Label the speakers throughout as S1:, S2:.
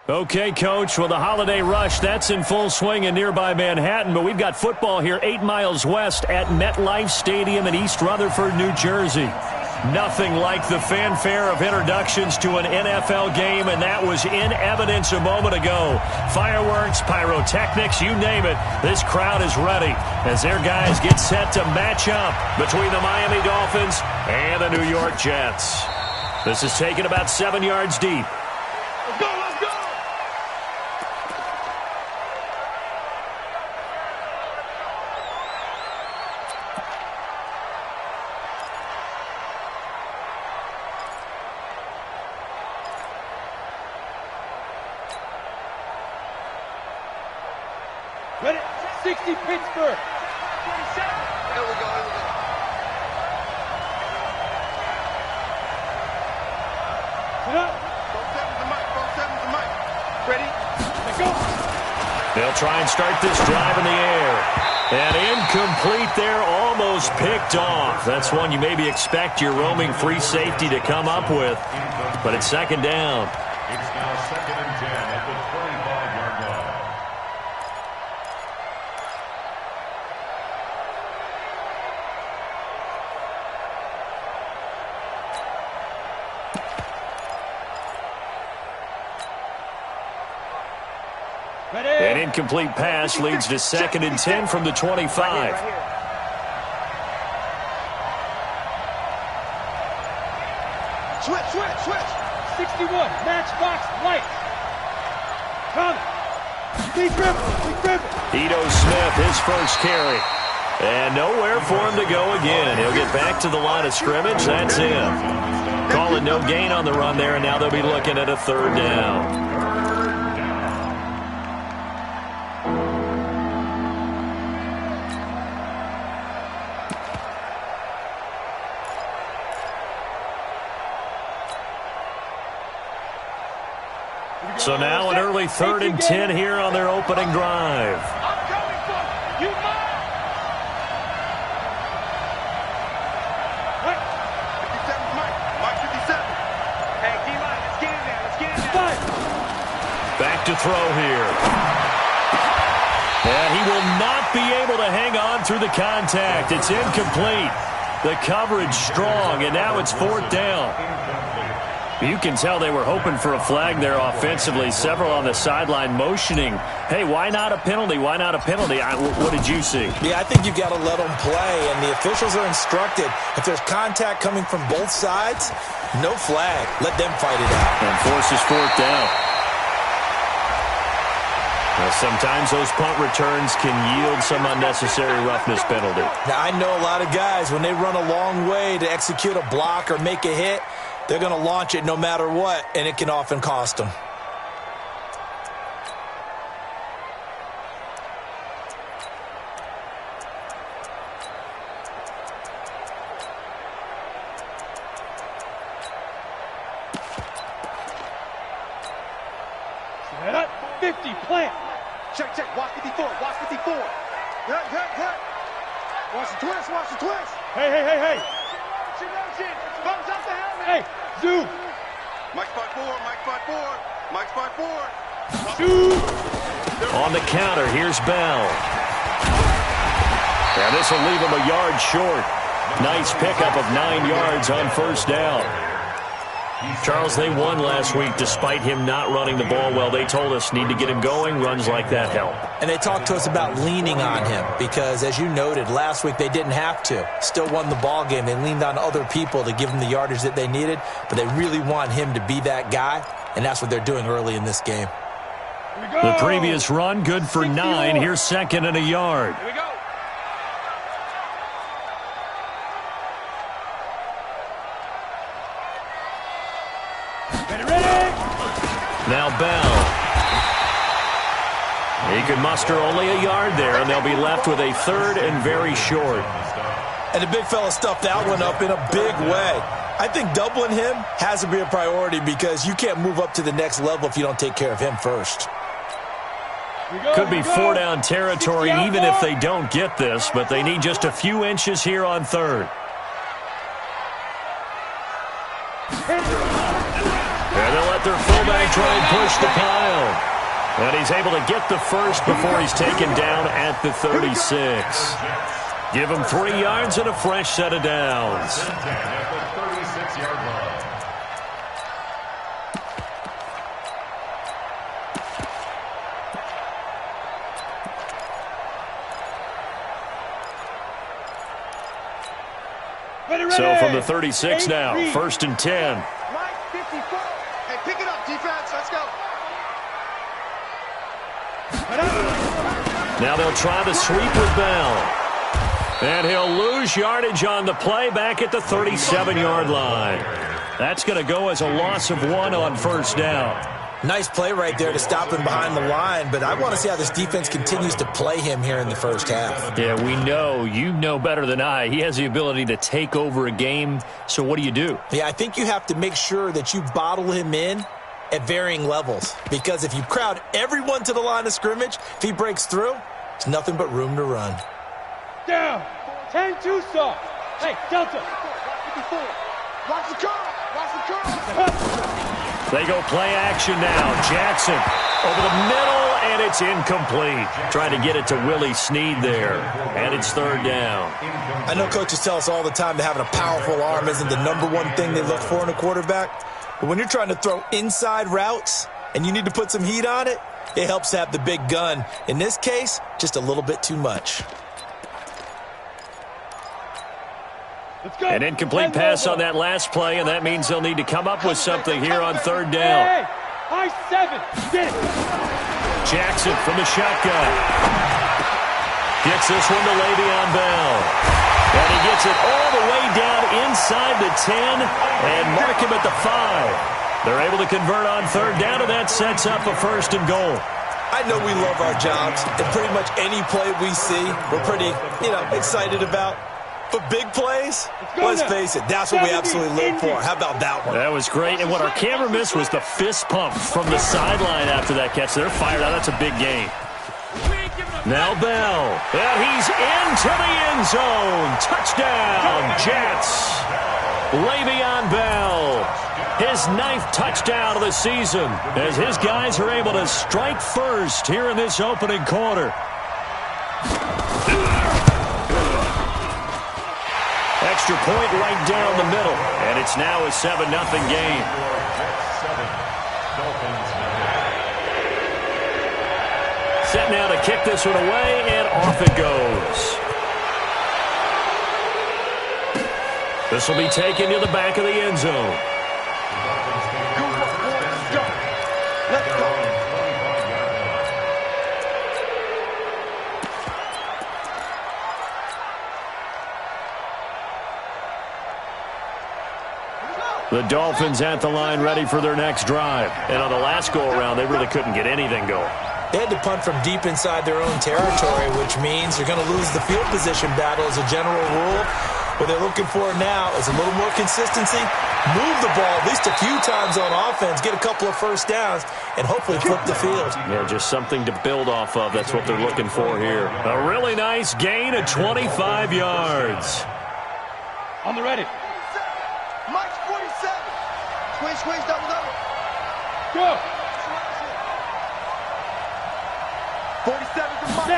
S1: Okay, Coach. Well, the holiday rush, that's in full swing in nearby Manhattan, but we've got football here 8 miles west at MetLife Stadium in East Rutherford, New Jersey. Nothing like the fanfare of introductions to an NFL game, and that was in evidence a moment ago. Fireworks, pyrotechnics, you name it. This crowd is ready as their guys get set to match up between the Miami Dolphins and the New York Jets. This is taken about 7 yards deep.
S2: Let's go, let's go! Ready? 60 Pittsburgh. 47. Here we go, here we go. Sit up. 47's the mic, 47's the mic. Ready? Let's go.
S1: They'll try and start this drive in the air. And incomplete there, almost picked off. That's one you maybe expect your roaming free safety to come up with. But it's second down.
S3: It's now 2nd and 10 at the 25-yard line.
S1: An incomplete pass leads to 2nd and 10 from the 25.
S2: Right here. Switch. 61, matchbox light. Come. Big dribble.
S1: Ito Smith, his first carry. And nowhere for him to go again. He'll get back to the line of scrimmage. That's him. Calling no gain on the run there, and now they'll be looking at a 3rd down. So now an early 3rd and 10 here on their opening drive.
S2: I'm coming for you. You mine. Right. 57's Mike. Mike 57. Hey, D-line, let's get in there. Let's get in there.
S1: Back to throw here. And he will not be able to hang on through the contact. It's incomplete. The coverage strong, and now it's 4th down. You can tell they were hoping for a flag there offensively. Several on the sideline motioning, hey, why not a penalty? Why not a penalty? What did you see?
S4: Yeah, I think you've got to let them play, and the officials are instructed. If there's contact coming from both sides, no flag. Let them fight it out.
S1: And forces 4th down. Well, sometimes those punt returns can yield some unnecessary roughness penalty.
S4: Now, I know a lot of guys, when they run a long way to execute a block or make a hit, they're going to launch it no matter what, and it can often cost them.
S2: Set up. 50, plant. Check. Watch 54. Hit. Watch the twist. Hey. Thumbs up the helmet. Hey, zoom. Mike spot 4. Zoom.
S1: On the counter, here's Bell. And this will leave him a yard short. Nice pickup of 9 yards on 1st down. Charles, they won last week despite him not running the ball well. They told us need to get him going. Runs like that help.
S4: And they talked to us about leaning on him because, as you noted, last week they didn't have to. Still won the ball game. They leaned on other people to give them the yardage that they needed, but they really want him to be that guy, and that's what they're doing early in this game.
S1: The previous run, good for 9. Here's 2nd and a yard.
S2: Here we go. Ready.
S1: Now Bell. He could muster only a yard there, and they'll be left with a 3rd and very short.
S4: And the big fella stuffed that one up in a big way. I think doubling him has to be a priority because you can't move up to the next level if you don't take care of him first.
S1: Could be 4-down territory even if they don't get this, but they need just a few inches here on 3rd. And they'll let let their fullback try and push the pile. And he's able to get the first before he's taken down at the 36. Give him 3 yards and a fresh set of downs. So from the 36 now, 1st and 10.
S2: Hey, pick it up, defense. Let's go.
S1: Now they'll try the sweep with Bell. And he'll lose yardage on the play back at the 37-yard line. That's going to go as a loss of 1 on 1st down.
S4: Nice play right there to stop him behind the line, but I want to see how this defense continues to play him here in the first half.
S1: Yeah, we know. You know better than I. He has the ability to take over a game, so what do?
S4: Yeah, I think you have to make sure that you bottle him in at varying levels, because if you crowd everyone to the line of scrimmage, if he breaks through, there's nothing but room to run.
S2: Down. 10-2 stop. Hey, Delta. Watch the curl. Watch the curl.
S1: They go play action now. Jackson over the middle, and it's incomplete. Trying to get it to Willie Snead there, and it's 3rd down.
S4: I know coaches tell us all the time that having a powerful arm isn't the #1 thing they look for in a quarterback. But when you're trying to throw inside routes and you need to put some heat on it, it helps to have the big gun. In this case, just a little bit too much.
S1: An incomplete pass on that last play, and that means they'll need to come up with something here on 3rd down.
S2: Hey, high 7. Get it.
S1: Jackson from the shotgun. Gets this one to Le'Veon Bell. And he gets it all the way down inside the 10 and mark him at the 5. They're able to convert on 3rd down, and that sets up a 1st and goal.
S4: I know we love our jobs, and pretty much any play we see, we're pretty, excited about. But big plays, let's face it, that's what we absolutely live for. How about that one?
S1: That was great. And what our camera missed was the fist pump from the sideline after that catch. They're fired out. That's a big game. Now Bell. And he's into the end zone. Touchdown, Jets. Le'Veon Bell. His 9th touchdown of the season as his guys are able to strike first here in this opening quarter. Extra point right down the middle, and it's now a 7-0 game. Set now to kick this one away, and off it goes. This will be taken to the back of the end zone. The Dolphins at the line ready for their next drive. And on the last go-around, they really couldn't get anything going.
S4: They had to punt from deep inside their own territory, which means you're going to lose the field position battle as a general rule. What they're looking for now is a little more consistency, move the ball at least a few times on offense, get a couple of first downs, and hopefully flip the field.
S1: Yeah, just something to build off of. That's what they're looking for here. A really nice gain of 25 yards.
S2: On the ready.
S5: Mike's 47. Squeeze, double.
S2: Go.
S5: 47 to Mike.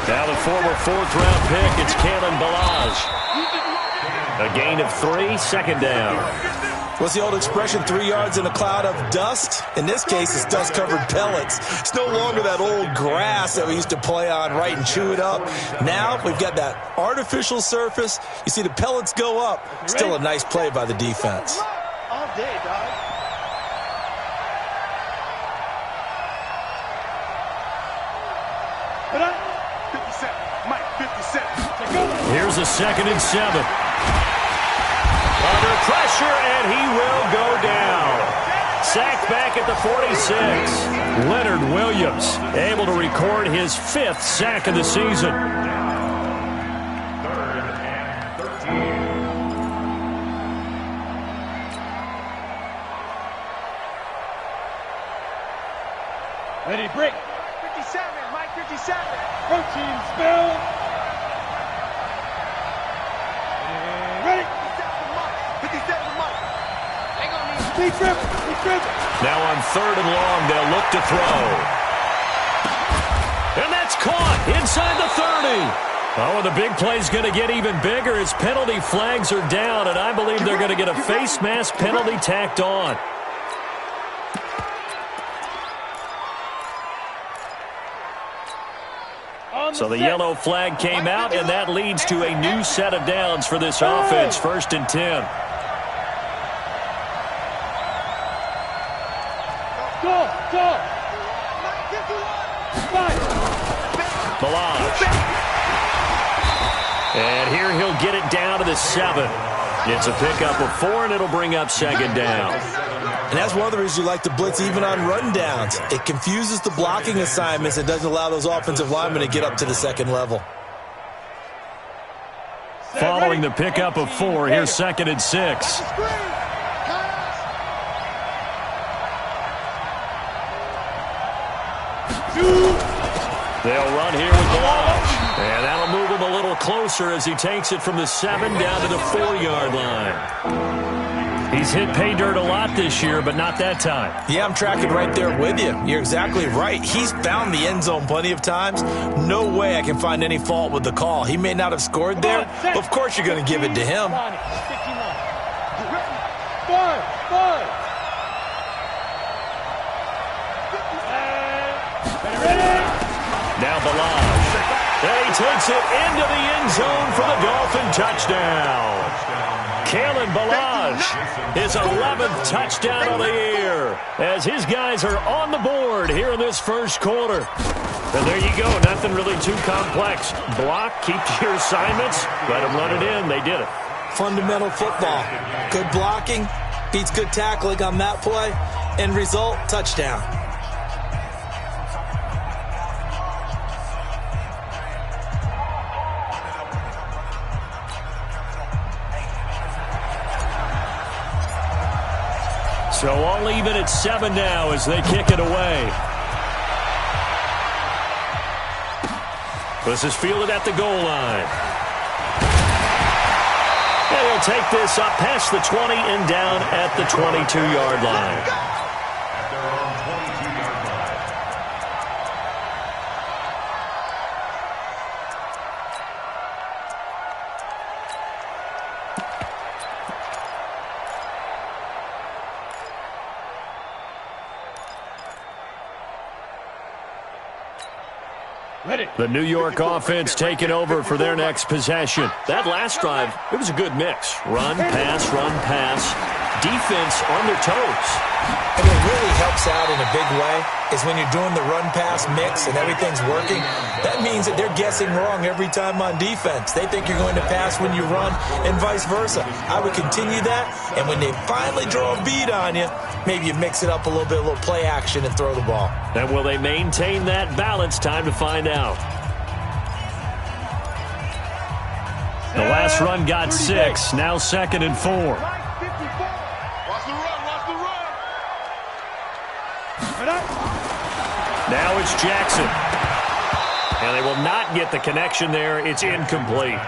S1: Now the former 4th-round pick, it's Kalen Ballage. A gain of 3, 2nd down.
S4: What's the old expression, 3 yards in a cloud of dust? In this case, it's dust-covered pellets. It's no longer that old grass that we used to play on, right, and chew it up. Now we've got that artificial surface. You see the pellets go up. Still a nice play by the defense.
S5: All day, dog.
S1: Here's a 2nd and 7. Under pressure, and he will go down. Sacked back at the 46. Leonard Williams able to record his 5th sack of the season.
S3: 3rd and 13.
S2: Ready, break.
S5: 57, Mike 57.
S2: Protein spell. Ready.
S5: 57 to Mike. 57 to Mike.
S2: Speed trip.
S1: Now on 3rd and long, they'll look to throw. And that's caught inside the 30. Oh, and the big play's going to get even bigger as penalty flags are down, and I believe they're going to get a face mask penalty tacked on. So the yellow flag came out, and that leads to a new set of downs for this offense, 1st and 10. Balaj. And here he'll get it down to the 7. It's a pickup of 4, and it'll bring up 2nd down.
S4: And that's one of the reasons you like to blitz even on run downs. It confuses the blocking assignments and doesn't allow those offensive linemen to get up to the 2nd level.
S1: Following the pickup of 4, here's 2nd and 6. They'll run here with Balaj. And that'll move him a little closer as he takes it from the 7 down to the 4-yard line. He's hit pay dirt a lot this year, but not that time.
S4: Yeah, I'm tracking right there with you. You're exactly right. He's found the end zone plenty of times. No way I can find any fault with the call. He may not have scored there, but of course you're going to give it to him.
S1: Now Balaj. And he takes it into the end zone for the Dolphin touchdown. Kalen Balaj, his 11th touchdown of the year, as his guys are on the board here in this first quarter. And there you go, nothing really too complex. Block, keep to your assignments, let them run it in. They did it.
S4: Fundamental football. Good blocking, beats good tackling on that play. End result, touchdown.
S1: So all even at 7 now as they kick it away. This is fielded at the goal line. And he'll take this up past the 20 and down at the 22-yard line. The New York offense taking over for their next possession. That last drive, it was a good mix. Run, pass, defense on their toes.
S4: And what really helps out in a big way is when you're doing the run-pass mix and everything's working, that means that they're guessing wrong every time on defense. They think you're going to pass when you run and vice versa. I would continue that, and when they finally draw a beat on you, maybe you mix it up a little bit, a little play action and throw the ball.
S1: And will they maintain that balance? Time to find out. The last run got 6, now 2nd and 4.
S2: Watch the run.
S1: Now it's Jackson. And they will not get the connection there. It's incomplete.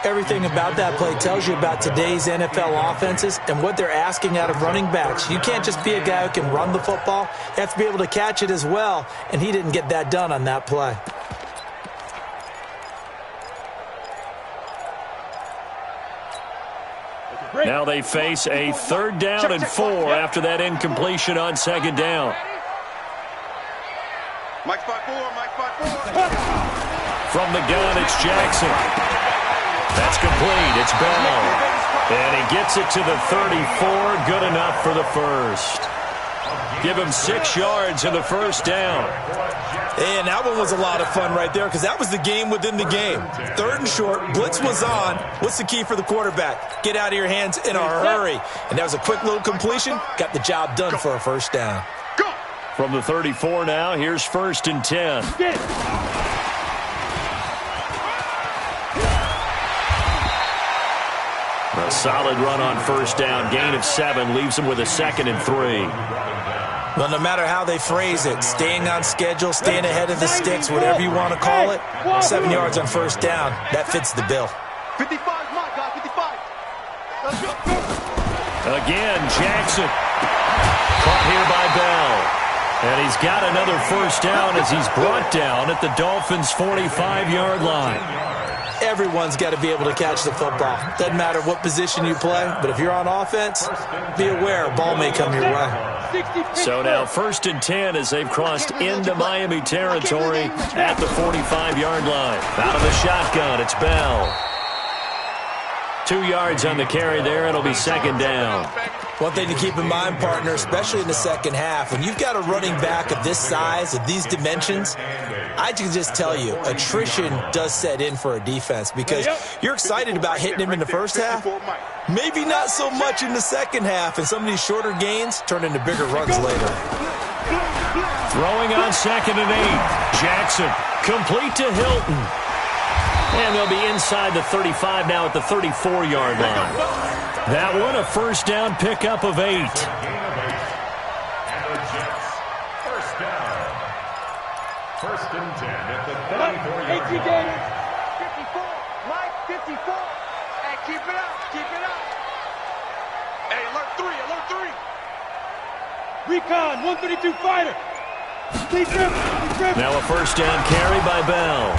S4: Everything about that play tells you about today's NFL offenses and what they're asking out of running backs. You can't just be a guy who can run the football. You have to be able to catch it as well, and he didn't get that done on that play.
S1: Now they face a 3rd down and 4 after that incompletion on 2nd down.
S5: Mike 5-4, Mike 5-4.
S1: From the gun, it's Jackson. That's complete. It's Bell. And he gets it to the 34. Good enough for the first. Give him 6 yards in the first down.
S4: And that one was a lot of fun right there because that was the game within the game. 3rd and short, blitz was on. What's the key for the quarterback? Get out of your hands in a hurry. And that was a quick little completion. Got the job done for a first down.
S1: From the 34 now, here's 1st and 10. A solid run on 1st down. Gain of 7 leaves him with a 2nd and 3.
S4: Well, no matter how they phrase it, staying on schedule, staying ahead of the sticks, whatever you want to call it, 7 yards on 1st down, that fits the bill.
S5: 55, Mike, 55. Let's go.
S1: Again, Jackson. Caught here by Bell. And he's got another first down as he's brought down at the Dolphins' 45-yard line.
S4: Everyone's got to be able to catch the football. Doesn't matter what position you play, but if you're on offense, be aware a ball may come your way.
S1: So now 1st and 10 as they've crossed into Miami territory at the 45-yard line. Out of the shotgun, it's Bell. 2 yards on the carry there. It'll be 2nd down.
S4: One thing to keep in mind, partner, especially in the second half, when you've got a running back of this size, of these dimensions, I can just tell you, attrition does set in for a defense because you're excited about hitting him in the first half. Maybe not so much in the second half, and some of these shorter gains turn into bigger runs later.
S1: Throwing on 2nd and 8. Jackson, complete to Hilton. And they'll be inside the 35 now at the 34-yard line. That one a first down pickup of 8.
S3: And the Jets, first down. 1st and 10 at the 34-yard line.
S5: 54, Mike, 54. Hey, keep it up, keep it up. Hey, alert 3, alert 3.
S2: Recon, 132 fighter.
S1: Now a first down carry by Bell.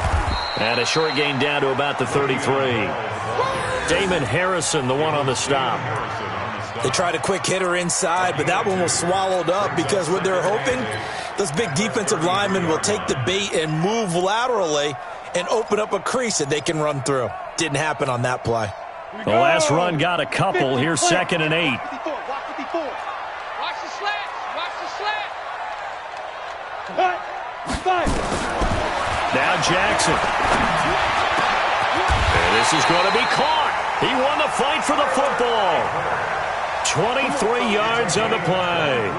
S1: And a short gain down to about the 33. Damon Harrison, the one on the stop.
S4: They tried a quick hitter inside, but that one was swallowed up because what they're hoping, those big defensive linemen will take the bait and move laterally and open up a crease that they can run through. Didn't happen on that play.
S1: The last run got a couple. Here's 2nd and 8.
S5: 54, watch 54. Watch the slant, watch the slant.
S1: Now Jackson. And this is going to be caught. He won the fight for the football. 23 yards on the play.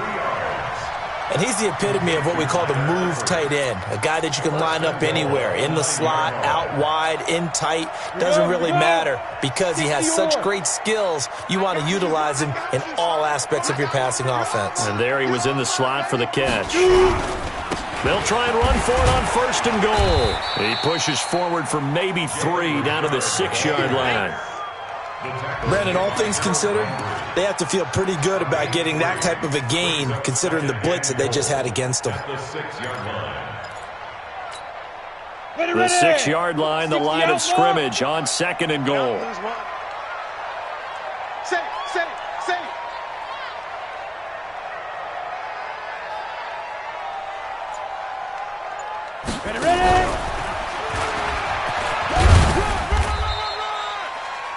S4: And he's the epitome of what we call the move tight end, a guy that you can line up anywhere, in the slot, out wide, in tight, doesn't really matter because he has such great skills. You want to utilize him in all aspects of your passing offense.
S1: And there he was in the slot for the catch. They'll try and run for it on 1st and goal. He pushes forward for maybe 3 down to the 6-yard line.
S4: Brandon, all things considered, they have to feel pretty good about getting that type of a gain considering the blitz that they just had against them.
S1: The 6-yard line, the line of scrimmage on 2nd and goal.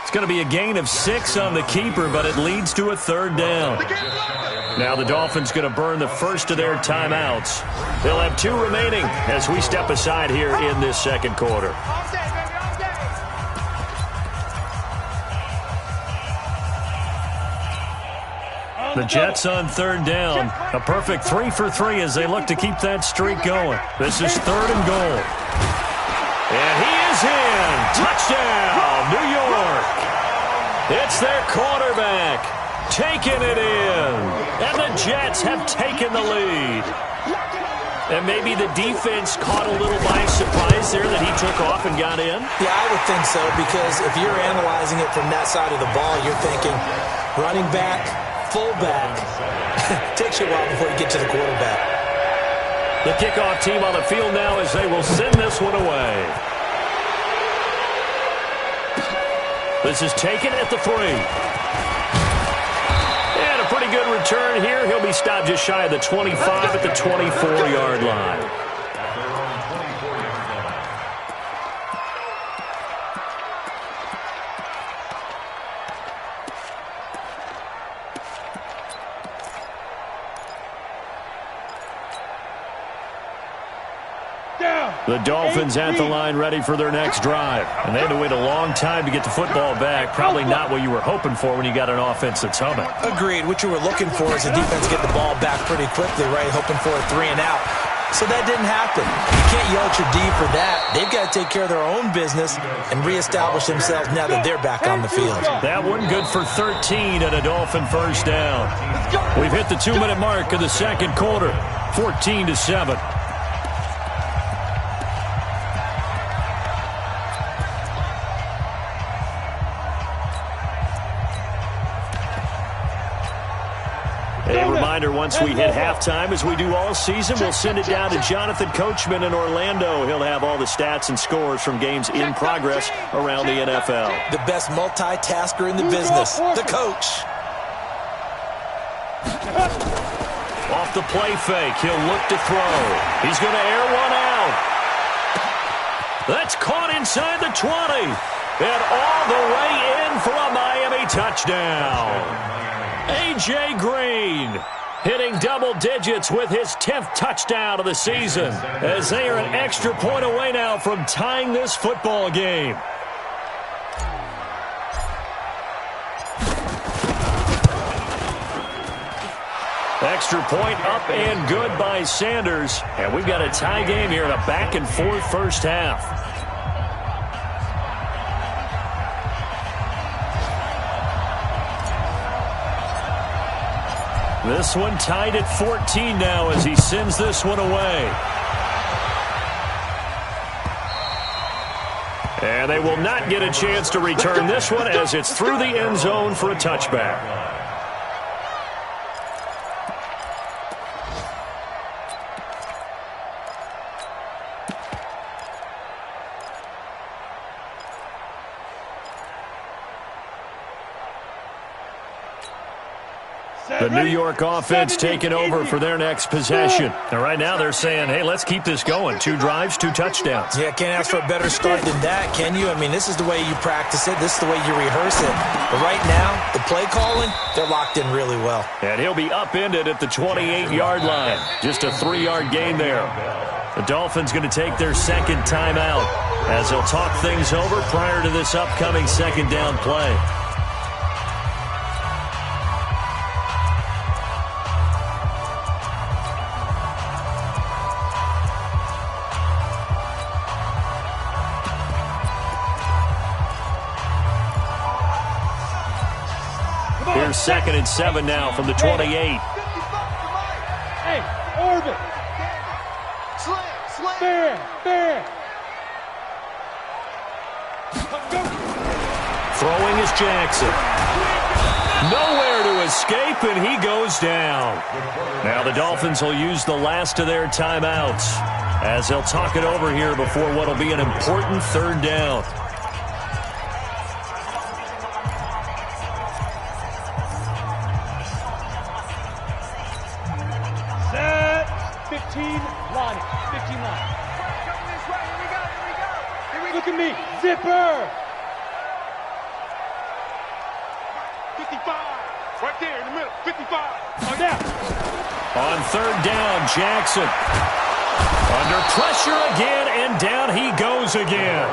S1: It's going to be a gain of 6 on the keeper, but it leads to a 3rd down. Now the Dolphins going to burn the first of their timeouts. They'll have 2 remaining as we step aside here in this 2nd quarter. The Jets on 3rd down. A perfect 3 for 3 as they look to keep that streak going. This is 3rd and goal. And he is in. Touchdown, New York. It's their quarterback taking it in. And the Jets have taken the lead. And maybe the defense caught a little by surprise there that he took off and got in.
S4: Yeah, I would think so because if you're analyzing it from that side of the ball, you're thinking running back, fullback. Takes you a while before you get to the quarterback.
S1: The kickoff team on the field now as they will send this one away. This is taken at the 3. And a pretty good return here. He'll be stopped just shy of the 25 at the 24-yard line. The Dolphins at the line ready for their next drive. And they had to wait a long time to get the football back. Probably not what you were hoping for when you got an offense that's humming.
S4: Agreed. What you were looking for is the defense get the ball back pretty quickly, right? Hoping for a 3 and out. So that didn't happen. You can't yell at your D for that. They've got to take care of their own business and reestablish themselves now that they're back on the field.
S1: That one good for 13 and a Dolphin first down. We've hit the 2-minute mark of the 2nd quarter. 14-7. reminder, once we hit halftime, as we do all season, we'll send it down to Jonathan Coachman in Orlando. He'll have all the stats and scores from games in progress around the NFL.
S4: The best multitasker in the business, the coach.
S1: Off the play fake, he'll look to throw. He's going to air one out. That's caught inside the 20. And all the way in for a Miami touchdown. A.J. Green hitting double digits with his 10th touchdown of the season, as they are an extra point away now from tying this football game. Extra point up and good by Sanders. And we've got a tie game here in a back-and-forth first half. This one tied at 14 now as he sends this one away. And they will not get a chance to return this one as it's through the end zone for a touchback. The New York offense taking over for their next possession. And right now they're saying, hey, let's keep this going. 2 drives, 2 touchdowns.
S4: Yeah, can't ask for a better start than that, can you? I mean, this is the way you practice it. This is the way you rehearse it. But right now, the play calling, they're locked in really well.
S1: And he'll be upended at the 28-yard line. Just a 3-yard gain there. The Dolphins going to take their second timeout as they'll talk things over prior to this upcoming second down play. Here's 2nd and 7 now from the 28.
S2: Hey, orbit. Slam. Fair.
S1: Throwing is Jackson. Nowhere to escape, and he goes down. Now the Dolphins will use the last of their timeouts as they'll talk it over here before what will be an important third down.
S2: Look at me, zipper. 55, right there in the middle, 55. On down.
S1: On third down, Jackson. Under pressure again, and down he goes again.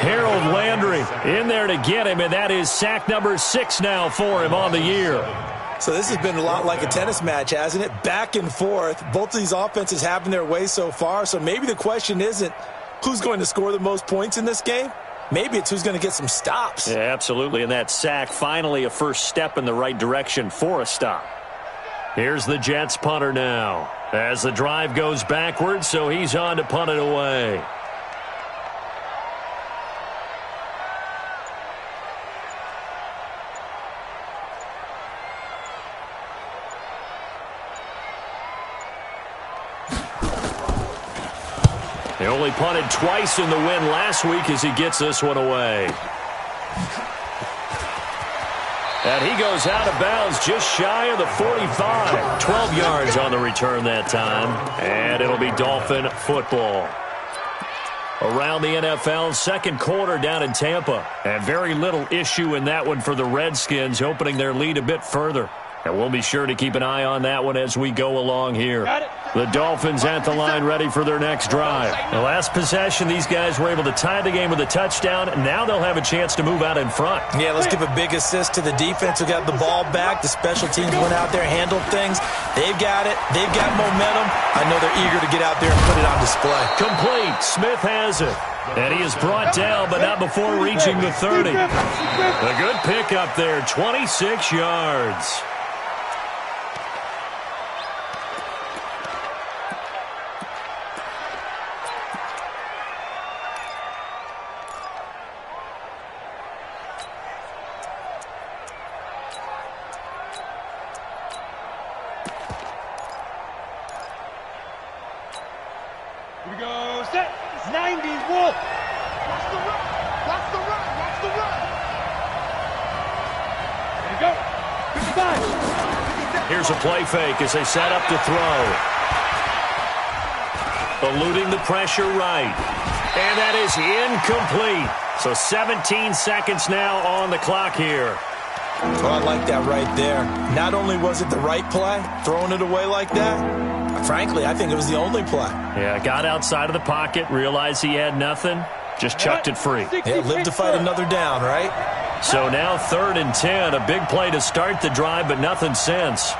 S1: Harold Landry in there to get him, and that is sack number 6 now for him on the year.
S4: So this has been a lot like a tennis match, hasn't it? Back and forth. Both of these offenses having their way so far, so maybe the question isn't who's going to score the most points in this game. Maybe it's who's going to get some stops.
S1: Yeah, absolutely, and that sack finally a first step in the right direction for a stop. Here's the Jets punter now as the drive goes backwards, so he's on to punt it away. He only punted twice in the win last week as he gets this one away. And he goes out of bounds just shy of the 45. 12 yards on the return that time. And it'll be Dolphin football. Around the NFL, second quarter down in Tampa. And very little issue in that one for the Redskins, opening their lead a bit further. And we'll be sure to keep an eye on that one as we go along here. The Dolphins at the line ready for their next drive. The last possession, these guys were able to tie the game with a touchdown. Now they'll have a chance to move out in front.
S4: Yeah, let's give a big assist to the defense who got the ball back. The special teams went out there, handled things. They've got it. They've got momentum. I know they're eager to get out there and put it on display.
S1: Complete. Smith has it. And he is brought down, but not before reaching the 30. A good pickup there, 26 yards.
S2: Here we go. Set. 90. Wolf. Watch the run. Watch the run. Watch the run. There you go. 55.
S1: Here's a play fake as they set up to throw. Eluding the pressure right. And that is incomplete. So 17 seconds now on the clock here.
S4: Well, I like that right there. Not only was it the right play, throwing it away like that, frankly, I think it was the only play.
S1: Yeah, got outside of the pocket, realized he had nothing, just chucked it free.
S4: Yeah, live to fight another down, right?
S1: So now 3rd and 10, a big play to start the drive, but nothing since.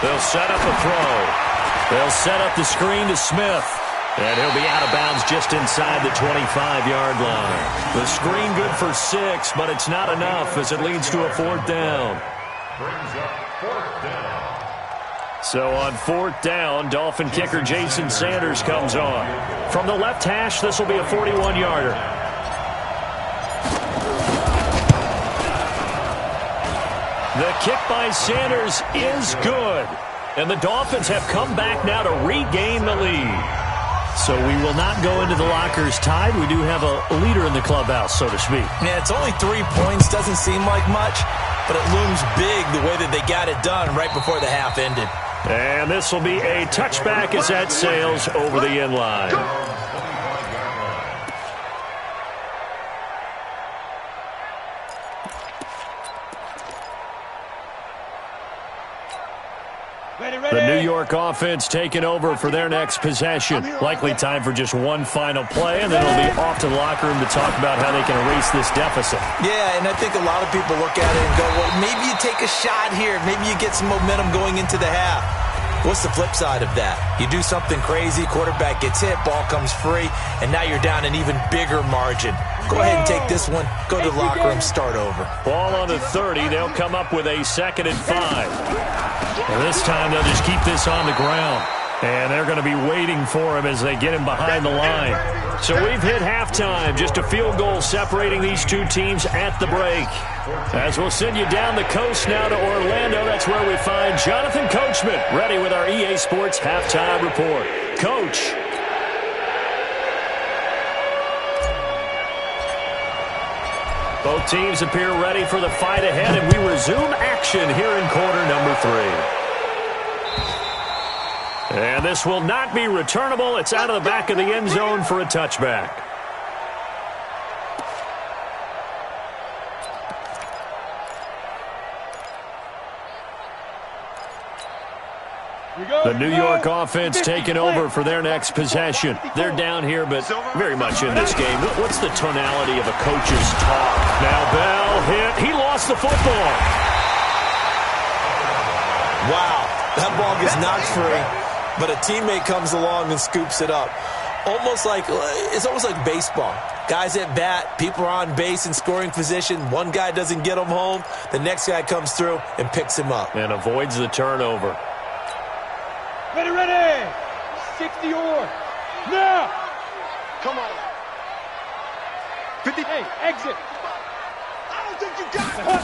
S1: They'll set up a throw. They'll set up the screen to Smith. And he'll be out of bounds just inside the 25-yard line. The screen good for 6, but it's not enough as it leads to a 4th down.
S3: Brings up 4th down.
S1: So on 4th down, Dolphin kicker Jason Sanders comes on. From the left hash, this will be a 41-yarder. The kick by Sanders is good. And the Dolphins have come back now to regain the lead. So we will not go into the lockers tied. We do have a leader in the clubhouse, so to speak.
S4: Yeah, it's only 3 points. Doesn't seem like much, but it looms big the way that they got it done right before the half ended.
S1: And this will be a touchback as that sails over the end line. The New York offense taking over for their next possession. Likely time for just one final play, and then it'll be off to the locker room to talk about how they can erase this deficit.
S4: Yeah, and I think a lot of people look at it and go, well, maybe you take a shot here. Maybe you get some momentum going into the half. What's the flip side of that? You do something crazy, quarterback gets hit, ball comes free, and now you're down an even bigger margin. Go ahead and take this one, go to the locker room, start over.
S1: Ball on the 30. They'll come up with a 2nd and 5. And this time they'll just keep this on the ground. And they're going to be waiting for him as they get him behind the line. So we've hit halftime. Just a field goal separating these two teams at the break. As we'll send you down the coast now to Orlando, that's where we find Jonathan Coachman ready with our EA Sports Halftime Report. Coach. Both teams appear ready for the fight ahead, and we resume action here in quarter number 3. And this will not be returnable. It's out of the back of the end zone for a touchback. The New York offense taking over for their next possession. They're down here, but very much in this game. What's the tonality of a coach's talk? Now Bell hit. He lost the football.
S4: Wow, that ball gets knocked free, but a teammate comes along and scoops it up. It's almost like baseball. Guys at bat, people are on base in scoring position. One guy doesn't get him home. The next guy comes through and picks him up.
S1: And avoids the turnover.
S2: Ready, ready! 60 or now!
S5: Come on. 50.
S2: Hey, exit!
S5: I don't think you got it.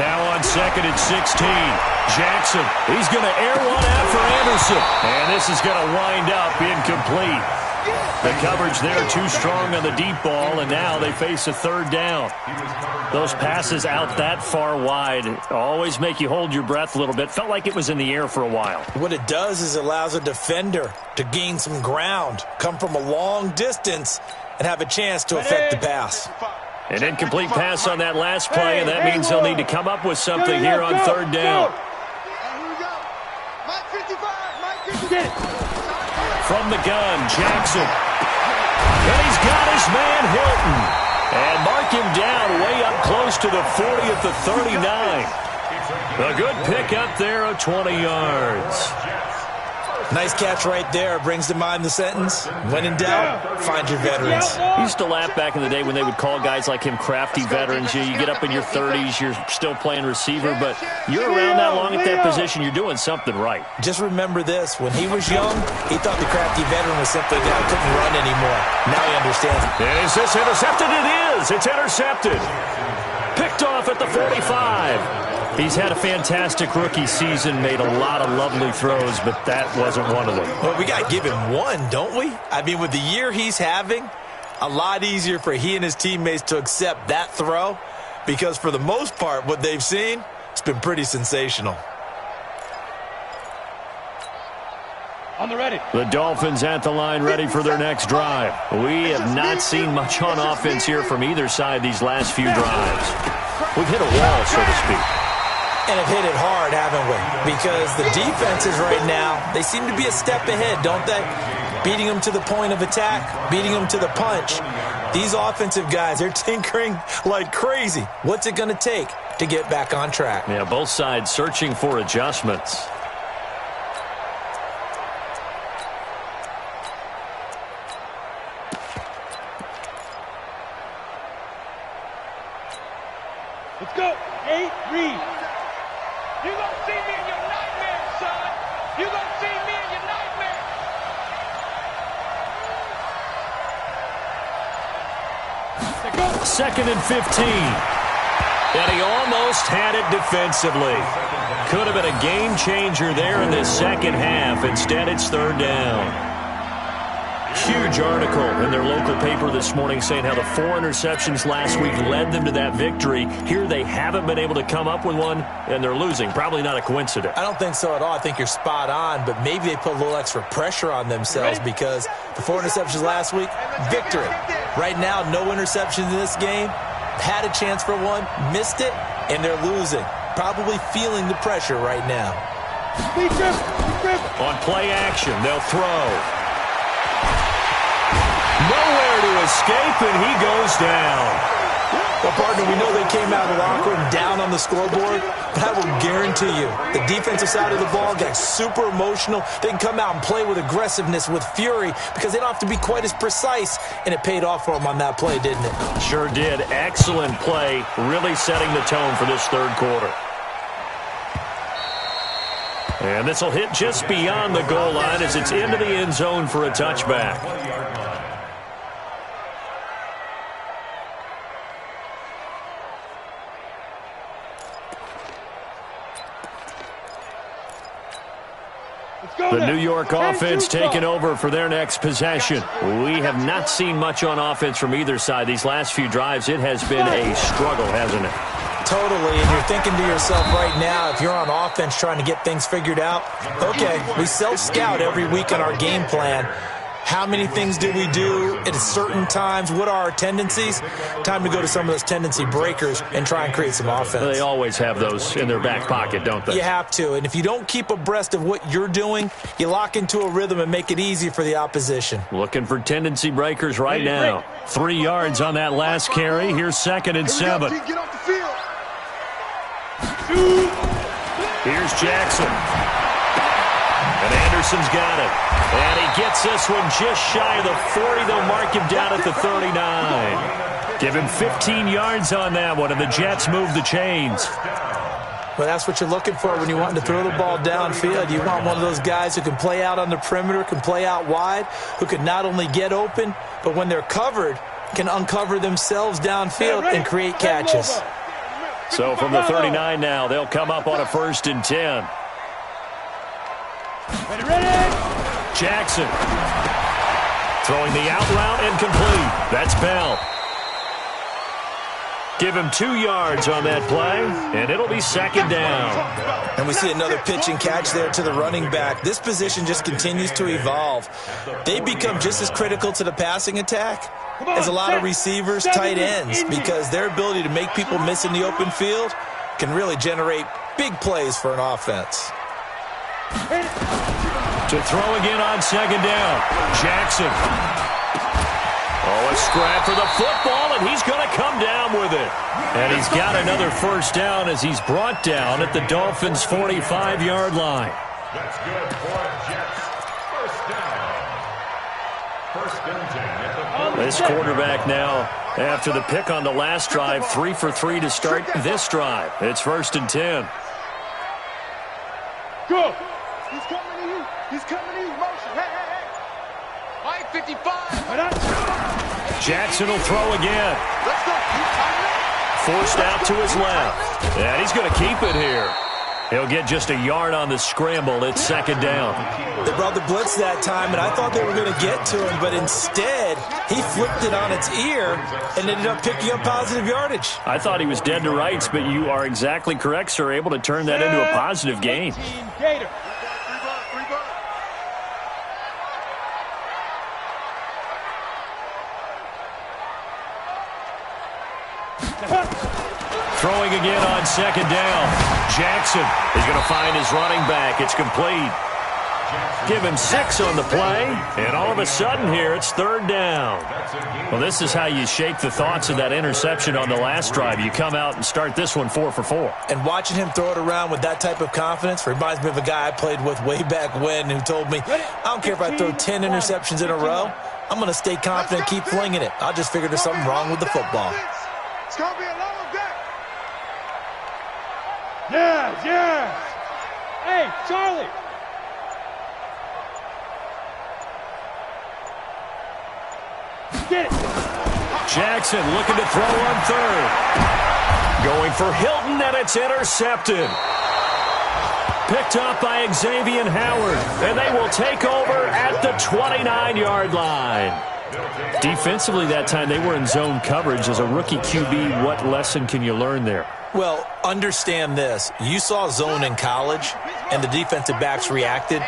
S1: Now on 2nd and 16. Jackson, he's going to air one out for Anderson. And this is going to wind up incomplete. The coverage there too strong on the deep ball, and now they face a 3rd down. Those passes out that far wide always make you hold your breath a little bit. Felt like it was in the air for a while.
S4: What it does is it allows a defender to gain some ground, come from a long distance, and have a chance to affect the pass.
S1: An incomplete pass on that last play, and that means they'll need to come up with something here on 3rd down.
S5: Here we go. Mike 55. Mike 55.
S1: From the gun, Jackson. And he's got his man Hilton. And mark him down way up close to the 40 at the 39. A good pick up there of 20 yards.
S4: Nice catch right there. Brings to mind the sentence, when in doubt, find your veterans.
S1: I used to laugh back in the day when they would call guys like him crafty veterans. You get up in your 30s, you're still playing receiver, but you're around that long at that position, you're doing something right.
S4: Just remember this. When he was young, he thought the crafty veteran was simply a guy who couldn't run anymore. Now he understands.
S1: And is this intercepted? It is. It's intercepted. Picked off at the 45. He's had a fantastic rookie season, made a lot of lovely throws, but that wasn't one of them.
S4: Well, we got to give him one, don't we? I mean, with the year he's having, a lot easier for he and his teammates to accept that throw because for the most part, what they've seen, it's been pretty sensational.
S2: On the ready.
S1: The Dolphins at the line ready for their next drive. We have not seen much on offense here from either side these last few drives. We've hit a wall, so to speak.
S4: And have hit it hard, haven't we? Because the defenses right now, they seem to be a step ahead, don't they? Beating them to the point of attack, beating them to the punch. These offensive guys, they're tinkering like crazy. What's it going to take to get back on track?
S1: Yeah, both sides searching for adjustments.
S2: Let's go. 8, read.
S5: You gonna see me in your nightmares, son. You gonna see me in your nightmares.
S1: Second and 15. And he almost had it defensively. Could have been a game changer there in this second half. Instead, it's third down. Huge article in their local paper this morning saying how the 4 interceptions last week led them to that victory. Here they haven't been able to come up with one, and they're losing. Probably not a coincidence.
S4: I don't think so at all. I think you're spot on, but maybe they put a little extra pressure on themselves because the 4 interceptions last week, victory. Right now, no interceptions in this game. Had a chance for one, missed it, and they're losing. Probably feeling the pressure right now.
S1: On play action, they'll throw. Nowhere to escape, and he goes down.
S4: Well, partner, we know they came out of the locker room down on the scoreboard, but I will guarantee you the defensive side of the ball got super emotional. They can come out and play with aggressiveness, with fury, because they don't have to be quite as precise, and it paid off for them on that play, didn't it?
S1: Sure did. Excellent play, really setting the tone for this third quarter. And this will hit just beyond the goal line as it's into the end zone for a touchback. The New York offense taking over for their next possession. We have not seen much on offense from either side. These last few drives, it has been a struggle, hasn't it?
S4: Totally, and you're thinking to yourself right now, if you're on offense trying to get things figured out, okay, we self-scout every week on our game plan. How many things do we do at certain times? What are our tendencies? Time to go to some of those tendency breakers and try and create some offense.
S1: They always have those in their back pocket, don't they?
S4: You have to, and if you don't keep abreast of what you're doing, you lock into a rhythm and make it easy for the opposition.
S1: Looking for tendency breakers right now. 3 yards on that last carry. Here's 2nd and 7.
S5: Get off the field.
S1: Here's Jackson. And Anderson's got it. And he gets this one just shy of the 40. They'll mark him down at the 39. Give him 15 yards on that one, and the Jets move the chains.
S4: Well, that's what you're looking for when you want to throw the ball downfield. You want one of those guys who can play out on the perimeter, can play out wide, who can not only get open, but when they're covered, can uncover themselves downfield and create catches.
S1: So from the 39 now, they'll come up on a 1st and 10.
S2: Ready?
S1: Jackson throwing the out route and complete. That's Bell. Give him 2 yards on that play, and it'll be 2nd down.
S4: And we see another pitch and catch there to the running back. This position just continues to evolve. They become just as critical to the passing attack as a lot of receivers, tight ends, because their ability to make people miss in the open field can really generate big plays for an offense.
S1: To throw again on 2nd down. Jackson. Oh, a scrap for the football, and he's going to come down with it. And he's got another 1st down as he's brought down at the Dolphins' 45-yard line.
S3: That's good for Jets. 1st down. 1st and 10.
S1: This quarterback now, after the pick on the last drive, 3 for 3 to start this drive. It's 1st and 10.
S2: Go.
S5: He's coming to you. He's coming to you. Motion. Hey, hey, hey. Mike 55.
S1: Jackson will throw again.
S5: Let's go.
S1: Forced out to his left. And he's going to keep it here. He'll get just a yard on the scramble. It's second down.
S4: They brought the blitz that time, and I thought they were going to get to him, but instead he flipped it on its ear and ended up picking up positive yardage.
S1: I thought he was dead to rights, but you are exactly correct, sir. Able to turn that into a positive gain.
S2: Gator.
S1: Throwing again on second down. Jackson is going to find his running back. It's complete. Give him 6 on the play, and all of a sudden here it's third down. Well, this is how you shake the thoughts of that interception on the last drive. You come out and start this one 4 for 4.
S4: And watching him throw it around with that type of confidence reminds me of a guy I played with way back when who told me, I don't care if I throw 10 interceptions in a row, I'm going to stay confident, keep flinging it. I just figured there's something wrong with the football.
S2: It's going to be a long day. Yes. Hey, Charlie. Get it.
S1: Jackson looking to throw on third. Going for Hilton, and it's intercepted. Picked up by Xavier Howard, and they will take over at the 29-yard line. Defensively that time, they were in zone coverage. As a rookie QB, what lesson can you learn there?
S4: Well, understand this. You saw zone in college, and the defensive backs reacted,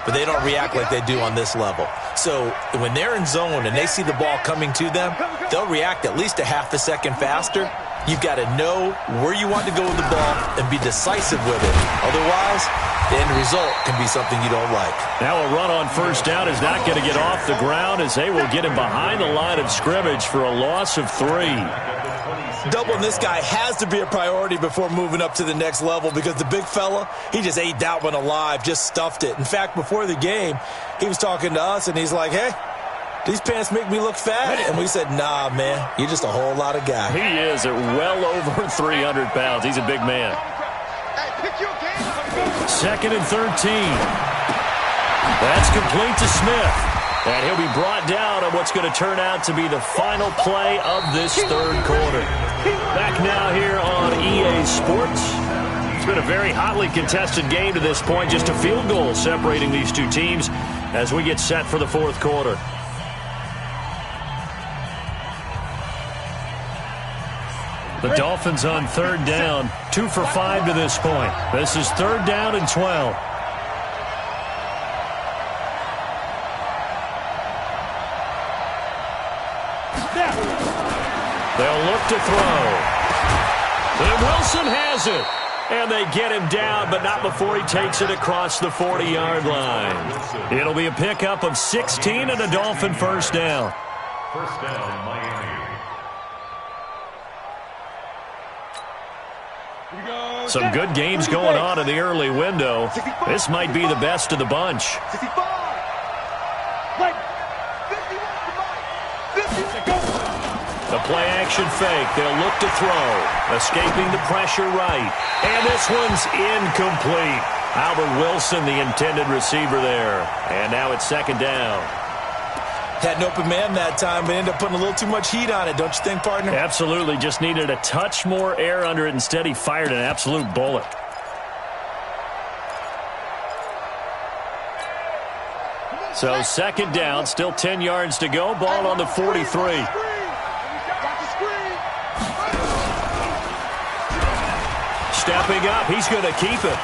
S4: but they don't react like they do on this level. So when they're in zone and they see the ball coming to them, they'll react at least a half a second faster. You've got to know where you want to go with the ball and be decisive with it. Otherwise, the end result can be something you don't like.
S1: Now a run on first down is not going to get off the ground as they will get him behind the line of scrimmage for a loss of 3.
S4: Doubling this guy has to be a priority before moving up to the next level because the big fella, he just ate that one alive, just stuffed it. In fact, before the game, he was talking to us, and he's like, hey, these pants make me look fat. And we said, nah, man, you're just a whole lot of guy.
S1: He is at well over 300 pounds. He's a big man. Second and 13. That's complete to Smith. And he'll be brought down on what's going to turn out to be the final play of this third quarter. Back now here on EA Sports. It's been a very hotly contested game to this point. Just a field goal separating these two teams as we get set for the fourth quarter. The Dolphins on third down, 2 for 5 to this point. This is third down and 12. They'll look to throw. And Wilson has it. And they get him down, but not before he takes it across the 40-yard line. It'll be a pickup of 16 and a Dolphin first down.
S3: First down, Miami.
S1: Some good games going on in the early window. This might be the best of the bunch. The play-action fake. They'll look to throw. Escaping the pressure right. And this one's incomplete. Albert Wilson, the intended receiver there. And now it's second down.
S4: Had an open man that time, but ended up putting a little too much heat on it, don't you think, partner?
S1: Absolutely. Just needed a touch more air under it. Instead, he fired an absolute bullet. So second down, still 10 yards to go. Ball on the 43. Stepping up, he's going to keep it.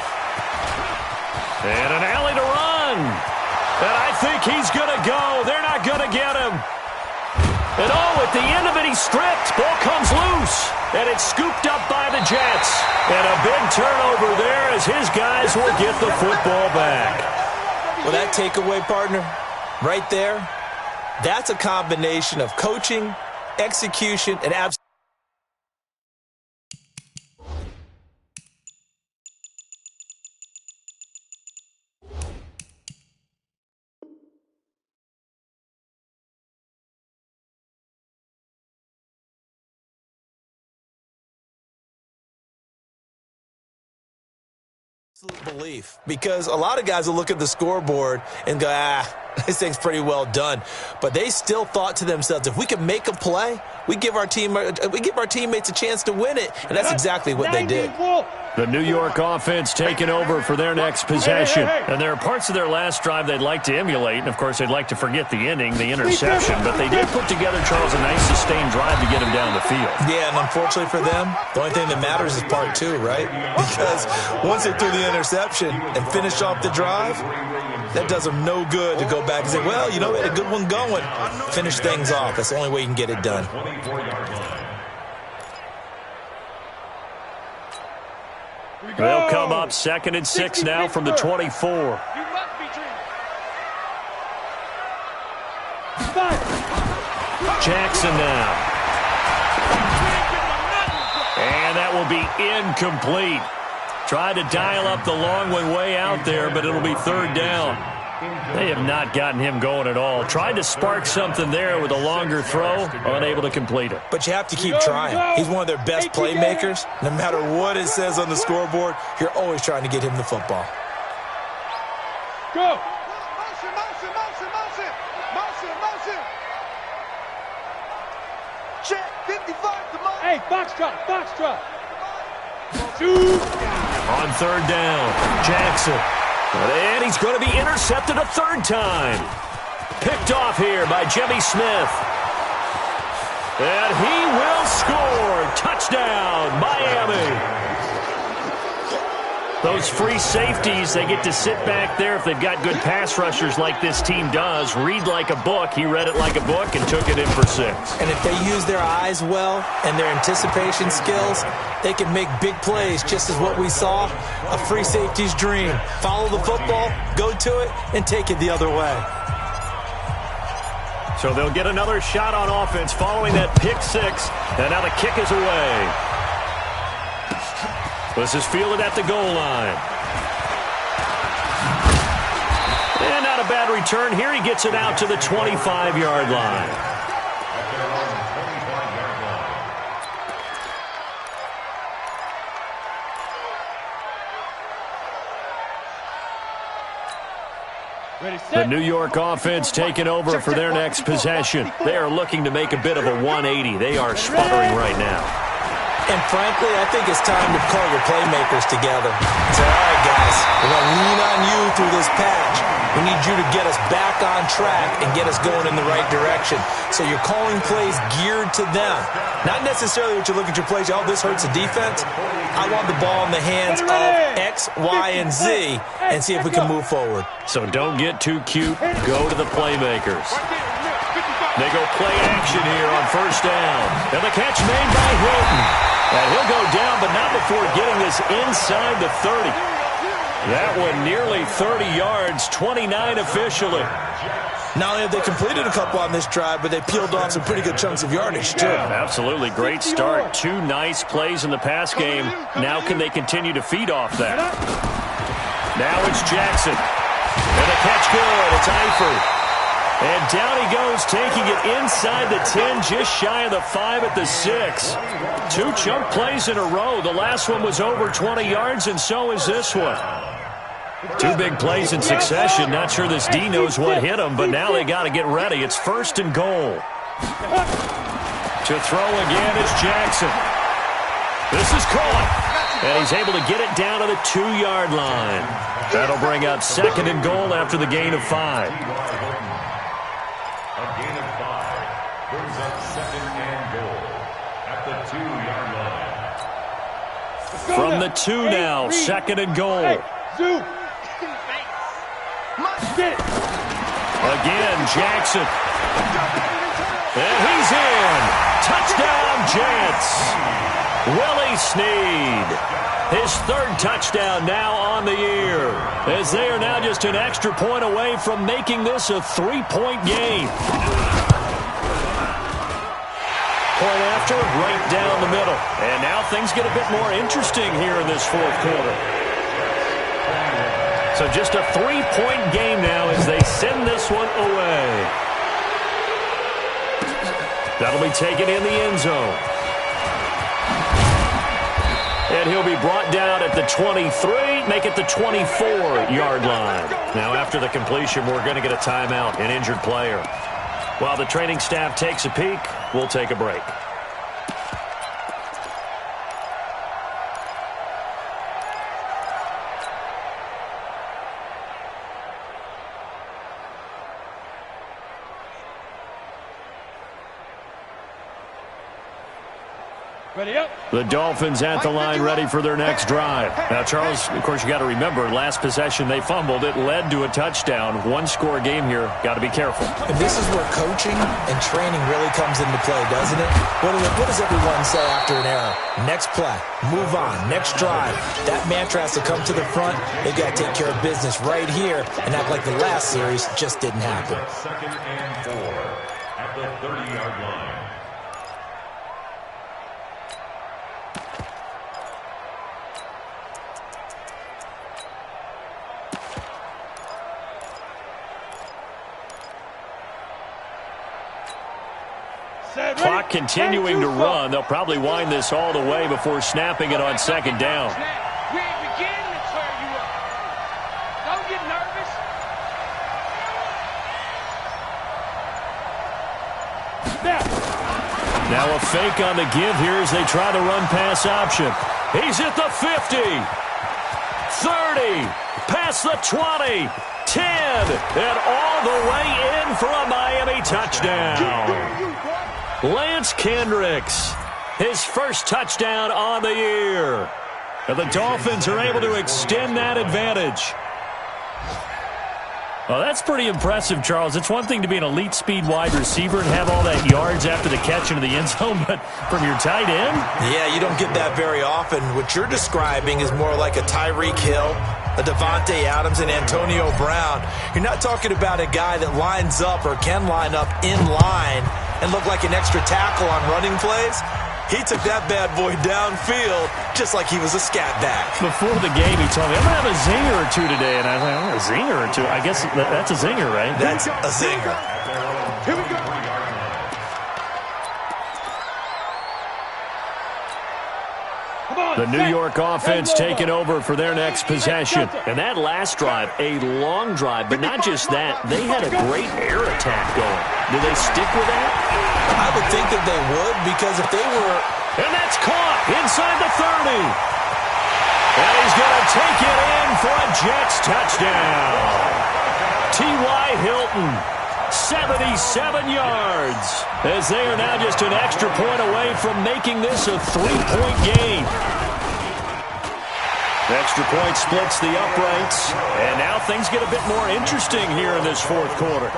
S1: And an alley to run. And I think he's going to go. They're not going to get him. And at the end of it, he's stripped. Ball comes loose. And it's scooped up by the Jets. And a big turnover there as his guys will get the football back.
S4: Well, that takeaway, partner, right there, that's a combination of coaching, execution, and absolute. Belief, because a lot of guys will look at the scoreboard and go, This thing's pretty well done. But they still thought to themselves, if we can make a play, we give our teammates a chance to win it. And that's exactly what they did.
S1: The New York offense taking over for their next possession. And there are parts of their last drive they'd like to emulate. And, of course, they'd like to forget the inning, the interception. But they did put together, Charles, a nice sustained drive to get him down the field.
S4: Yeah, and unfortunately for them, the only thing that matters is part two, right? Because once they threw the interception and finished off the drive, that does them no good to go back and say, well, you know, we had a good one going. Finish things off. That's the only way you can get it done.
S1: They'll come up 2nd and 6 now from the 24. Jackson now. And that will be incomplete. Tried to dial up the long one way out there, but it'll be 3rd down. They have not gotten him going at all. Tried to spark something there with a longer throw, unable to complete it.
S4: But you have to keep trying. He's one of their best playmakers. No matter what it says on the scoreboard, you're always trying to get him the football.
S2: Go!
S5: Check, 55, come on.
S2: Hey, foxtrot.
S1: On 3rd down, Jackson. And he's going to be intercepted a 3rd time. Picked off here by Jimmy Smith. And he will score. Touchdown, Miami. Those free safeties, they get to sit back there if they've got good pass rushers like this team does. Read like a book. He read it like a book and took it in for 6.
S4: And if they use their eyes well and their anticipation skills, they can make big plays, just as what we saw, a free safety's dream. Follow the football, go to it, and take it the other way.
S1: So they'll get another shot on offense following that pick 6. And now the kick is away. This is fielded at the goal line. And not a bad return. Here he gets it out to the 25-yard line. The New York offense taking over for their next possession. They are looking to make a bit of a 180. They are sputtering right now.
S4: And frankly, I think it's time to call your playmakers together. Say, all right, guys, we're going to lean on you through this patch. We need you to get us back on track and get us going in the right direction. So you're calling plays geared to them. Not necessarily what you look at your plays, oh, this hurts the defense. I want the ball in the hands of X, Y, and Z and see if we can move forward.
S1: So don't get too cute. Go to the playmakers. They go play action here on 1st down. And the catch made by Hilton. And he'll go down, but not before getting this inside the 30. That one nearly 30 yards, 29 officially.
S4: Not only have they completed a couple on this drive, but they peeled off some pretty good chunks of yardage, too.
S1: Absolutely. Great start. 2 nice plays in the pass game. Now can they continue to feed off that? Now it's Jackson. And the catch good. It's Eifert. And down he goes, taking it inside the 10, just shy of the 5 at the 6. 2 chunk plays in a row. The last one was over 20 yards, and so is this one. 2 big plays in succession. Not sure this D knows what hit him, but now they got to get ready. It's 1st and goal. To throw again is Jackson. This is caught. And he's able to get it down to the 2-yard line. That'll bring up 2nd and goal after the gain of 5. From the 2 now, 2nd and goal. Again, Jackson. And he's in. Touchdown, Jets. Willie Snead. His 3rd touchdown now on the year, as they are now just an extra point away from making this a 3-point game. Point after, right down the middle. And now things get a bit more interesting here in this 4th quarter. So just a 3-point game now as they send this one away. That'll be taken in the end zone. And he'll be brought down at the 23, make it the 24-yard line. Now, after the completion, we're going to get a timeout, an injured player. While the training staff takes a peek, we'll take a break.
S2: Ready up.
S1: The Dolphins at the line, ready for their next drive. Now, Charles, of course, you got to remember, last possession they fumbled. It led to a touchdown. One-score game here. Got to be careful.
S4: And this is where coaching and training really comes into play, doesn't it? What does everyone say after an error? Next play, move on, next drive. That mantra has to come to the front. They've got to take care of business right here and act like the last series just didn't happen.
S3: 2nd and 4 at the 30-yard line.
S1: Clock continuing to run. They'll probably wind this all the way before snapping it on 2nd down.
S5: We ain't beginning to turn you up. Don't get nervous.
S1: Now a fake on the give here as they try the run-pass option. He's at the 50, 30, past the 20, 10, and all the way in for a Miami touchdown. Lance Kendricks, his first touchdown on the year. And the Dolphins are able to extend that advantage. Well, that's pretty impressive, Charles. It's one thing to be an elite speed wide receiver and have all that yards after the catch into the end zone, but from your tight end?
S4: Yeah, you don't get that very often. What you're describing is more like a Tyreek Hill, a Devontae Adams, and Antonio Brown. You're not talking about a guy that lines up or can line up in line and look like an extra tackle on running plays. He took that bad boy downfield just like he was a scat back.
S1: Before the game, he told me, I'm going to have a zinger or two today. And I was like, oh, a zinger or two? I guess that's a zinger, right?
S4: That's a zinger.
S2: Here we go.
S1: The New York offense taking over for their next possession. And that last drive, a long drive, but not just that. They had a great air attack going. Do they stick with that?
S4: I would think that they would, because if they were...
S1: And that's caught inside the 30. And he's going to take it in for a Jets touchdown. T.Y. Hilton, 77 yards, as they are now just an extra point away from making this a 3-point game. The extra point splits the uprights, and now things get a bit more interesting here in this fourth quarter.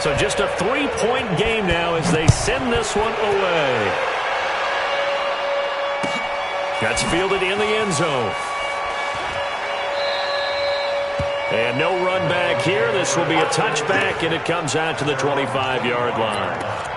S1: So just a 3-point game now as they send this one away. That's fielded in the end zone. And no run back here. This will be a touchback, and it comes out to the 25-yard line.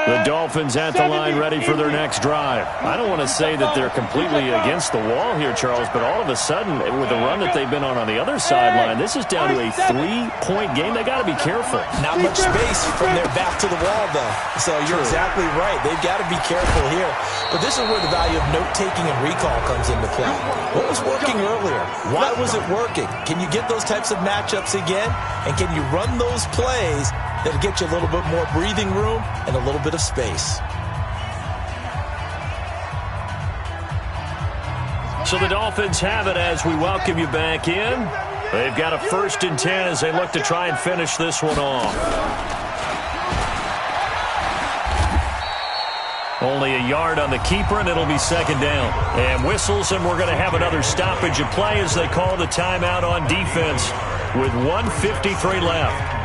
S1: The Dolphins at the line ready for their next drive. I don't want to say that they're completely against the wall here, Charles, but all of a sudden, with the run that they've been on the other sideline, this is down to a 3-point game. They got to be careful.
S4: Not much space from their back to the wall, though. So you're exactly right. They've got to be careful here. But this is where the value of note-taking and recall comes into play. What was working earlier? Why was it working? Can you get those types of matchups again? And can you run those plays that'll get you a little bit more breathing room and a little bit of space?
S1: So the Dolphins have it as we welcome you back in. They've got a 1st and 10 as they look to try and finish this one off. Only a yard on the keeper, and it'll be 2nd down. And whistles, and we're going to have another stoppage of play as they call the timeout on defense with 1:53 left.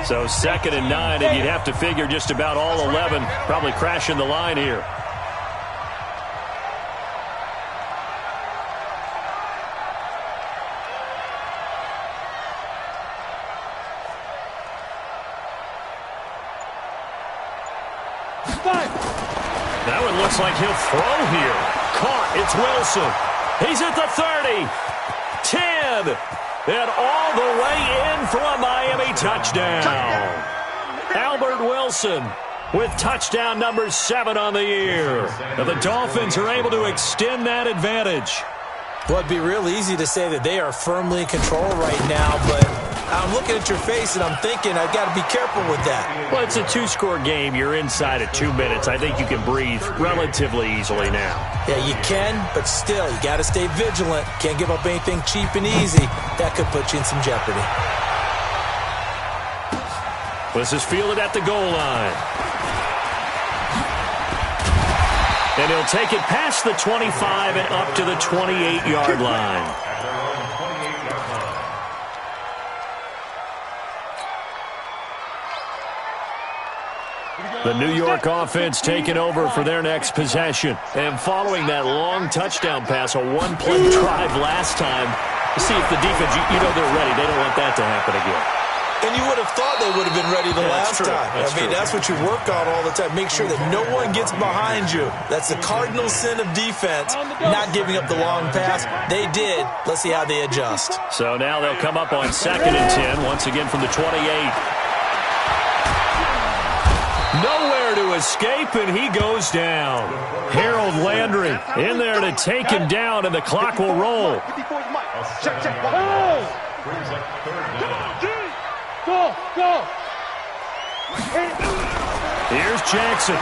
S1: So 2nd and 9, and you'd have to figure just about all 11 probably crashing the line here. That one looks like he'll throw here. Caught. It's Wilson. He's at the 30. 10. And all the way in for a Miami touchdown. Albert Wilson with touchdown number 7 on the year. And the Dolphins are able to extend that advantage.
S4: Well, it'd be real easy to say that they are firmly in control right now, but I'm looking at your face and I'm thinking I've got to be careful with that.
S1: Well, it's a 2-score game. You're inside at 2 minutes. I think you can breathe relatively easily now.
S4: Yeah, you can, but still, you got to stay vigilant. Can't give up anything cheap and easy. That could put you in some jeopardy.
S1: This is fielded at the goal line. And he'll take it past the 25 and up to the 28-yard line. The New York offense taking over for their next possession. And following that long touchdown pass, a one-play drive last time, see if the defense, you know they're ready. They don't want that to happen again.
S4: And you would have thought they would have been ready the last time. That's what you work on all the time. Make sure that no one gets behind you. That's the cardinal sin of defense, not giving up the long pass. They did. Let's see how they adjust.
S1: So now they'll come up on 2nd and 10, once again from the 28. Nowhere to escape, and he goes down. Harold Landry in there to take him down, and the clock will roll.
S2: Go!
S1: Here's Jackson.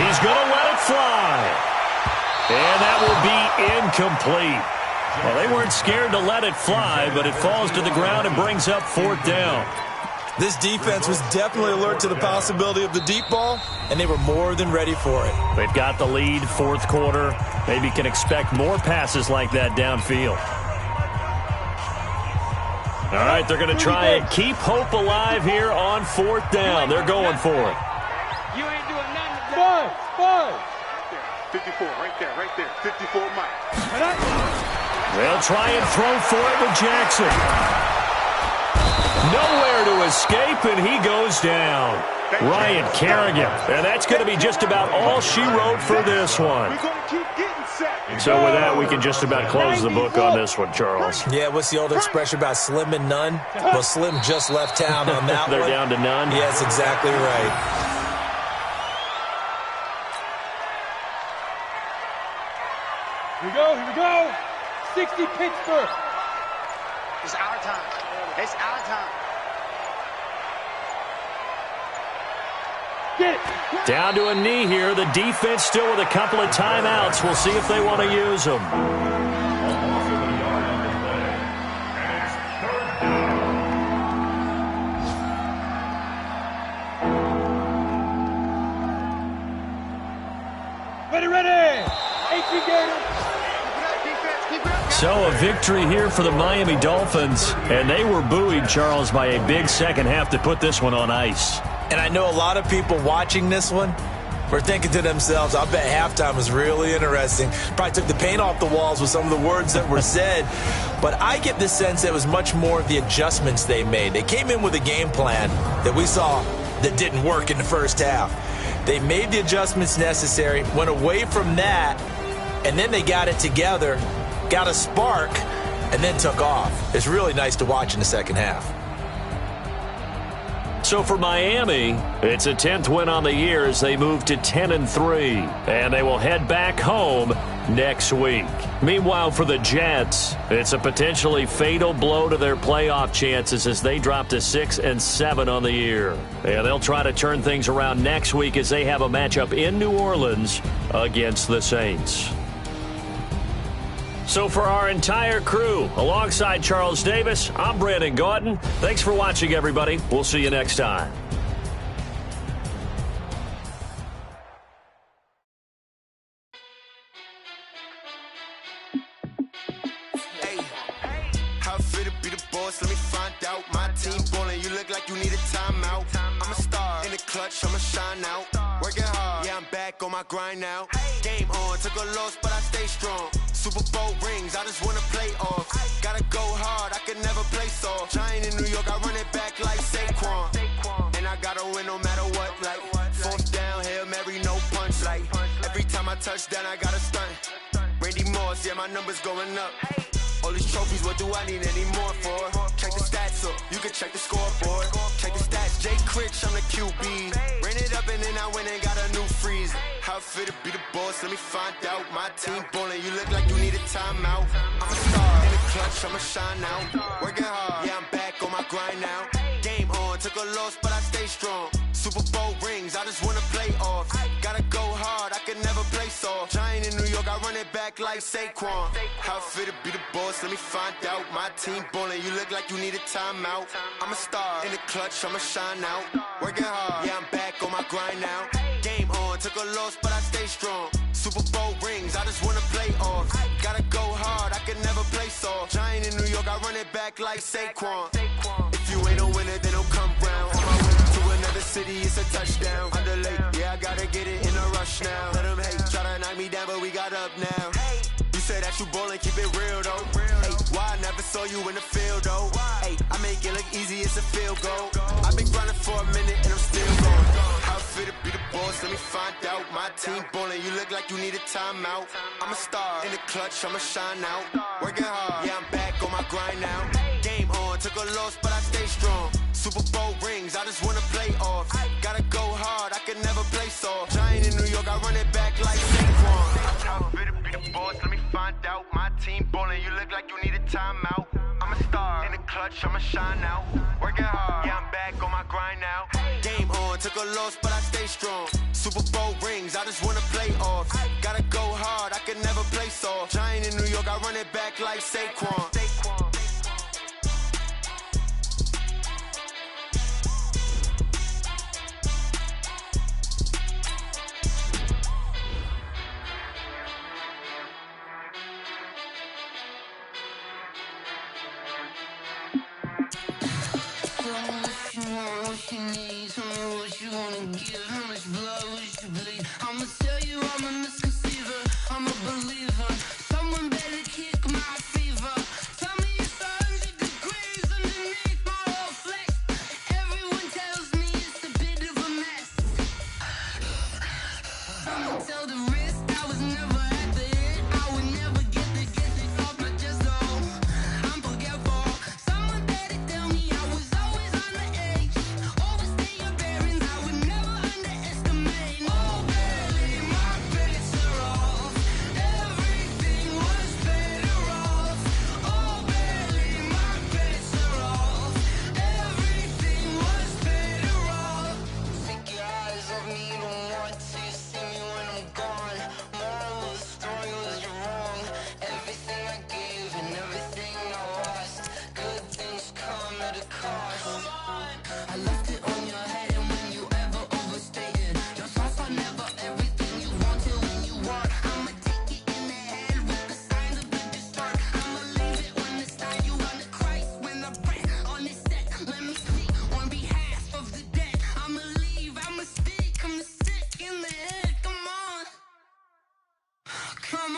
S1: He's going to let it fly. And that will be incomplete. Well, they weren't scared to let it fly, but it falls to the ground and brings up 4th down.
S4: This defense was definitely alert to the possibility of the deep ball, and they were more than ready for it.
S1: They've got the lead, 4th quarter. Maybe can expect more passes like that downfield. All right, they're going to try and keep hope alive here on 4th down. They're going for it.
S5: You ain't doing nothing.
S2: 5.
S5: 54, right there. 54 Mike.
S1: They'll try and throw for it with Jackson. Nowhere to escape, and he goes down. Ryan Kerrigan. And that's going to be just about all she wrote for this one.
S5: We're going to keep getting set.
S1: So with that, we can just about close the book on this one, Charles.
S4: Yeah, what's the old expression about slim and none? Well, Slim just left town on that
S1: They're
S4: one.
S1: down to none?
S4: Yeah, that's exactly right.
S2: Here we go. 60 Pittsburgh.
S5: It's our time. It's our time.
S2: Get it.
S1: Down to a knee here. The defense still with a couple of timeouts. We'll see if they want to use them.
S2: Ready. 18 Gators.
S1: So a victory here for the Miami Dolphins, and they were buoyed, Charles, by a big second half to put this one on ice.
S4: And I know a lot of people watching this one were thinking to themselves, I bet halftime was really interesting. Probably took the paint off the walls with some of the words that were said. But I get the sense that it was much more of the adjustments they made. They came in with a game plan that we saw that didn't work in the first half. They made the adjustments necessary, went away from that, and then they got it together, got a spark, and then took off. It's really nice to watch in the second half.
S1: So for Miami, it's a 10th win on the year as they move to 10-3, and they will head back home next week. Meanwhile, for the Jets, it's a potentially fatal blow to their playoff chances as they drop to 6-7 on the year. And they'll try to turn things around next week as they have a matchup in New Orleans against the Saints. So for our entire crew, alongside Charles Davis, I'm Brandon Gordon. Thanks for watching, everybody. We'll see you next time.
S6: Hey, how fit to be the boss? Let me find out. My team ballin', you look like you need a timeout. I'm a star in the clutch, I'ma shine out. Working hard, yeah, I'm back on my grind now. Game on, took a loss, but I stay strong. Super Bowl rings, I just wanna play off. Gotta go hard, I can never play soft. Giant in New York, I run it back like Saquon. And I gotta win no matter what, like 4th down, Hail Mary, no punt. punch like every time I touch down, I got a stunt. Randy Moss, yeah, my numbers going up. All these trophies, what do I need any more for? Check the stats up, you can check the scoreboard. Check the stats, Jay Critch, I'm the QB. Ran it up and then I went and got a new freeze. How it fit to be the boss, let me find out. My team ballin', you look like you need a timeout. I'm a star, in the clutch, I'ma shine out. Working hard, yeah, I'm back on my grind now. Game on, took a loss, but I stay strong. Super Bowl rings, I just wanna play off. Gotta go hard, I can never play soft. Giant in New York, I run it back like Saquon. How it fit to be the boss, let me find out. My team ballin', you look like you need a timeout. I'm a star, in the clutch, I'ma shine out. Working hard, yeah, I'm back on my grind now. Game on, took a loss, but I stay strong. Super Bowl rings, I just wanna play off. Gotta go hard, I can never play soft. Giant in New York, I run it back like Saquon. If you ain't a winner, then don't come round. On my way to another city, it's a touchdown. Underlay, yeah, I gotta get it in a rush now. Let them hate, try to knock me down, but we got up now. You say that you ballin', keep it real though. Hey, why I never saw you in the field though? Hey, I make it look easy, it's a field goal. I've been grinding for a minute and I'm still going. How it fit to be the boss, let me find out. My team ballin', you look like you need a timeout. I'm a star, in the clutch, I'ma shine out. Working hard, yeah, I'm back on my grind now. Game on, took a loss, but I stay strong. Super Bowl rings, I just wanna play off. Gotta go hard, I can never play soft. Giant in New York, I run it back like Saquon. How it fit to be the boss, let me find out. My team ballin', you look like you need a timeout. I'm a star, in the clutch, I'ma shine out. Working hard, yeah, I'm back on my grind now. Game on, took a loss, but I stay strong. Super Bowl rings, I just wanna play off. Gotta go hard, I can never play soft. Giant in New York, I run it back like Saquon.
S7: What you need, tell me what you wanna give. How much blood would you bleed? I'ma tell you I'm a misconceiver, I'm a believer. Someone better kick my fever. Tell me it's 100 degrees underneath my whole flesh. Everyone tells me it's a bit of a mess. I'ma tell the risk I was never at the end. I would never get it off my chest though. I'm forgetful. Someone better tell me I was always on the edge. Overstay your bearings, I would never underestimate. Oh barely, my bets are off. Everything was better off. Oh barely, my bets are off. Everything was better off. Take your eyes off me, don't want to see me when I'm gone. Moral of the story was you're wrong. Everything I gave and everything I lost. Good things come at a cost. I left it on your head and when you ever overstated. Your thoughts are never everything you wanted when you want. I'ma take it in the head with the signs of the distort. I'ma leave it when it's time. You on the Christ when the breath on this set. Let me speak on behalf of the dead. I'ma leave, I'ma speak, I'm sick in the head. Come on. Come